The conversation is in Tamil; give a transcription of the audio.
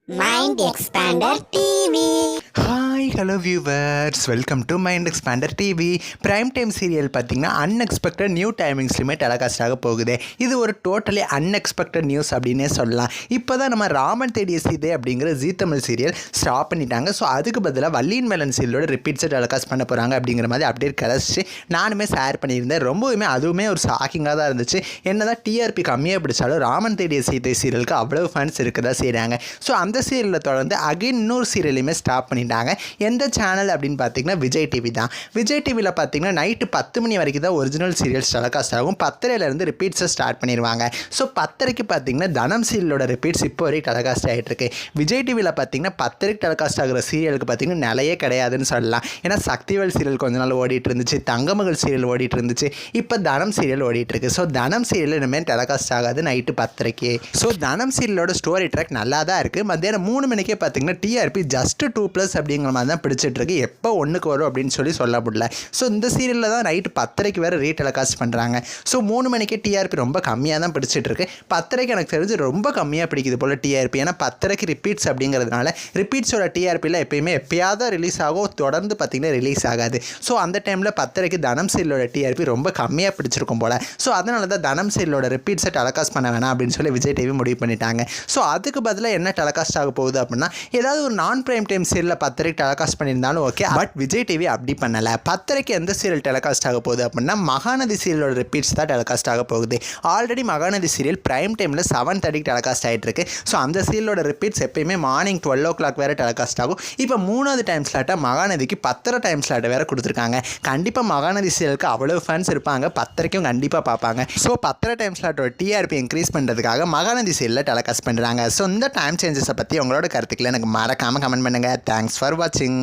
Mind Expander TV. Hi hello viewers, welcome to mind expander TV. Prime time serial பார்த்திங்கன்னா அன்எக்ஸ்பெக்டட் நியூ டைமிங்ஸ்லையுமே டெலிகாஸ்ட் ஆக போகுது. இது ஒரு டோட்டலி அன்எக்ஸ்பெக்டட் நியூஸ் அப்படின்னே சொல்லலாம். இப்போ தான் நம்ம ராமன் தேடிய சீதை அப்படிங்கிற ஜீ தமிழ் சீரியல் ஸ்டாப் பண்ணிட்டாங்க. ஸோ அதுக்கு பதிலாக வள்ளியின் மேலன் சீரியலோட ரிப்பீட்ஸை டெலிகாஸ்ட் பண்ண போகிறாங்க அப்படிங்கிற மாதிரி அப்டேட் கிடச்சி நானுமே ஷேர் பண்ணியிருந்தேன். ரொம்பவுமே அதுவுமே ஒரு ஷாக்கிங்காக தான் இருந்துச்சு. என்ன தான் டிஆர்பி கம்மியாக பிடிச்சாலும் ராமன் தேடிய சீதை சீரியலுக்கு அவ்வளோ ஃபேன்ஸ் இருக்க தான் செய்கிறாங்க. ஸோ அந்த சீரியலில் தொடர்ந்து அகைன் இன்னொரு சீரியலையுமே ஸ்டாப் பண்ணிட்டாங்க. எந்த சேனல் அப்படின்னு பார்த்தீங்கன்னா விஜய் டிவி தான். விஜய் டிவியில் பார்த்தீங்கன்னா நைட்டு 10 மணி வரைக்கும் தான் ஒரிஜினல் சீரியல்ஸ் டெலிகாஸ்ட் ஆகும். 10:30 ரிப்பீட்ஸை ஸ்டார்ட் பண்ணிடுவாங்க. ஸோ 10:30 பார்த்தீங்கன்னா தனம் சீரியலோட ரிப்பீட்ஸ் இப்போ வரைக்கும் டெலிகாஸ்ட் ஆகிட்டு இருக்கு. விஜய் டிவியில் பார்த்தீங்கன்னா 10:30 டெலிகாஸ்ட் ஆகிற சீரியலுக்கு பார்த்தீங்கன்னா நிலையே கிடையாதுன்னு சொல்லலாம். ஏன்னா சக்திவேல் சீரியல் கொஞ்ச நாள் ஓடிட்டு இருந்துச்சு, தங்கமகள் சீரியல் ஓடிட்டு இருந்துச்சு, இப்போ தனம் சீரியல் ஓடிட்டு இருக்கு. ஸோ தனம் சீரியல் இனிமேல் டெலிகாஸ்ட் ஆகாது நைட்டு 10:30. ஸோ தனம் சீரியலோட ஸ்டோரி ட்ராக் நல்லா தான் இருக்குது. மத்தியானம் 3 மணிக்கே பார்த்தீங்கன்னா டிஆர்பி ஜஸ்ட் 2+ அப்படிங்கிற மாதிரி தான் பிடிச்சிட்டு இருக்கு. எப்போ ஒன்றுக்கு வரும் அப்படின்னு சொல்ல முடியல. ஸோ இந்த சீரியலில் தான் நைட்டு 10:30 வேறு ரீடெலிகாஸ்ட் பண்ணுறாங்க. ஸோ 3 மணிக்கே டிஆர்பி ரொம்ப கம்மியாக தான் பிடிச்சிட்டு இருக்கு. 10:30 எனக்கு தெரிஞ்சு ரொம்ப கம்மியாக பிடிக்குது போல் டிஆர்பி. ஏன்னா 10:30 ரிப்பீட்ஸ் அப்படிங்கிறதுனால ரிப்பீட்ஸோட டிஆர்பியில் எப்பயுமே எப்பயாவது ரிலீஸ் ஆகும், தொடர்ந்து பார்த்திங்கன்னா ரிலீஸ் ஆகாது. ஸோ அந்த டைமில் 10:30 தனம் சீரியலோட டிஆர்பி ரொம்ப கம்மியாக பிடிச்சிருக்கும் போல். ஸோ அதனால தான் தனம் சீரியலோட ரிப்பீட்ஸை டெலிகாஸ்ட் பண்ண வேணாம் அப்படின்னு சொல்லி விஜய் டிவி முடிவு பண்ணிட்டாங்க. ஸோ அதுக்கு பதிலாக என்ன டெலிகாஸ்ட் ஆக போகுது அப்படின்னா ஏதாவது ஒரு நான் பிரைம் டைம் சீரியலில் 10:30 டெலிகாஸ்ட் பண்ணியிருந்தாலும் ஓகே. பட் விஜய் டிவி அப்படி பண்ணலை. 10:30 எந்த சீரியல் டெலிகாஸ்ட் ஆக போகுது அப்படின்னா மகாநதி சீரியலோட ரிப்பீட்ஸ் தான் டெலிகாஸ்ட் ஆக போகுது. ஆல்ரெடி மகாநதி சீரியல் பிரைம் டைமில் 7:30 டெலிகாஸ்ட் ஆகிட்டு இருக்கு. ஸோ அந்த சீரியலோட ரிப்பீட்ஸ் எப்பயுமே மார்னிங் 12 o'clock வேறு டெலிகாஸ்ட் ஆகும். இப்போ 3வது டைம் ஸ்லாட்டாக மகாநதிக்கு 10:30 டைம் ஸ்லாட்டை வேறு கொடுத்துருக்காங்க. கண்டிப்பாக மகாநதி சீரியலுக்கு அவ்வளோ ஃபேன்ஸ் இருப்பாங்க, 10:30க்கும் கண்டிப்பாக பார்ப்பாங்க. ஸோ 10:30 டைம் ஸ்லாட்டோட டிஆர்பி இன்க்ரீஸ் பண்ணுறதுக்காக மகாநதி சீரியலில் டெலிகாஸ்ட் பண்ணுறாங்க. ஸோ இந்த டைம் சேஞ்சஸை பற்றி உங்களோட கருத்துக்களை எனக்கு மறக்காமல் கமெண்ட் பண்ணுங்கள். தேங்க்ஸ் ஃபார் வாட்சிங்.